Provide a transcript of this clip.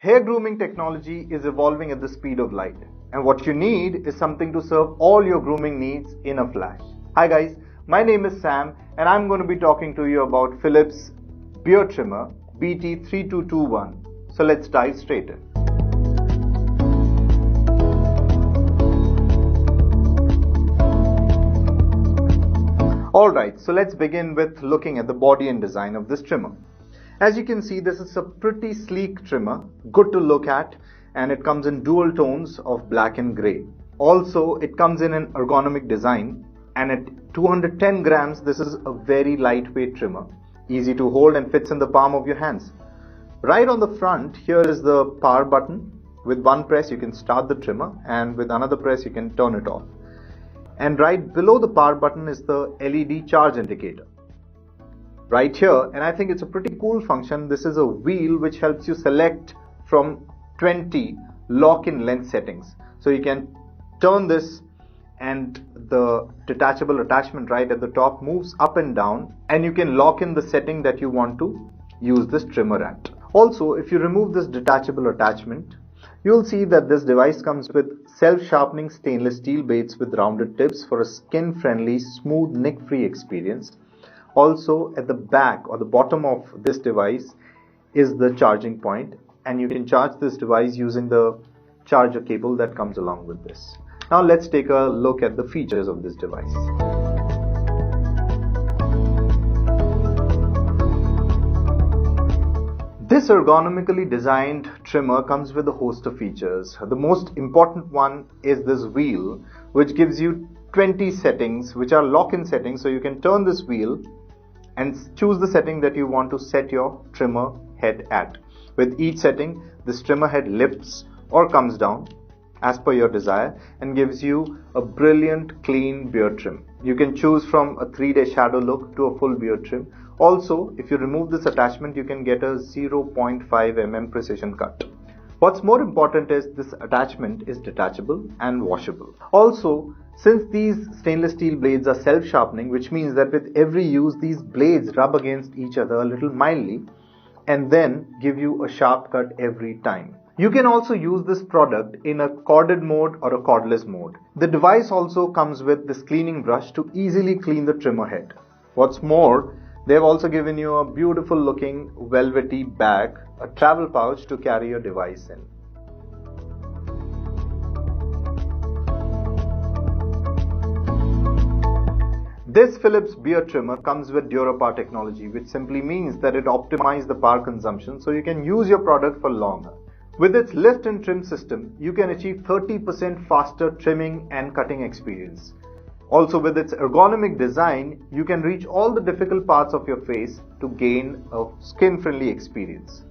Hair grooming technology is evolving at the speed of light, and what you need is something to serve all your grooming needs in a flash. Hi guys, my name is Sam and I'm going to be talking to you about Philips beard trimmer BT3221. So let's dive straight in. Alright, so let's begin with looking at the body and design of this trimmer. As you can see, this is a pretty sleek trimmer, good to look at, and it comes in dual tones of black and grey. Also, it comes in an ergonomic design, and at 210 grams, this is a very lightweight trimmer, easy to hold and fits in the palm of your hands. Right on the front, here is the power button. With one press, you can start the trimmer, and with another press, you can turn it off. And right below the power button is the LED charge indicator. Right here, and I think it's a pretty cool function, this is a wheel which helps you select from 20 lock-in length settings. So you can turn this and the detachable attachment right at the top moves up and down, and you can lock in the setting that you want to use this trimmer at. Also, if you remove this detachable attachment, you'll see that this device comes with self-sharpening stainless steel blades with rounded tips for a skin-friendly, smooth, nick-free experience. Also, at the back or the bottom of this device is the charging point, and you can charge this device using the charger cable that comes along with this. Now let's take a look at the features of this device. This ergonomically designed trimmer comes with a host of features. The most important one is this wheel, which gives you 20 settings which are lock-in settings, so you can turn this wheel and choose the setting that you want to set your trimmer head at. With each setting, this trimmer head lifts or comes down as per your desire and gives you a brilliant clean beard trim. You can choose from a 3-day shadow look to a full beard trim. Also, if you remove this attachment, you can get a 0.5 mm precision cut. What's more important is this attachment is detachable and washable. Also, since these stainless steel blades are self-sharpening, which means that with every use, these blades rub against each other a little mildly and then give you a sharp cut every time. You can also use this product in a corded mode or a cordless mode. The device also comes with this cleaning brush to easily clean the trimmer head. What's more, they've also given you a beautiful looking velvety bag, a travel pouch to carry your device in. This Philips beard trimmer comes with DuraPower technology, which simply means that it optimizes the power consumption so you can use your product for longer. With its lift and trim system, you can achieve 30% faster trimming and cutting experience. Also, with its ergonomic design, you can reach all the difficult parts of your face to gain a skin-friendly experience.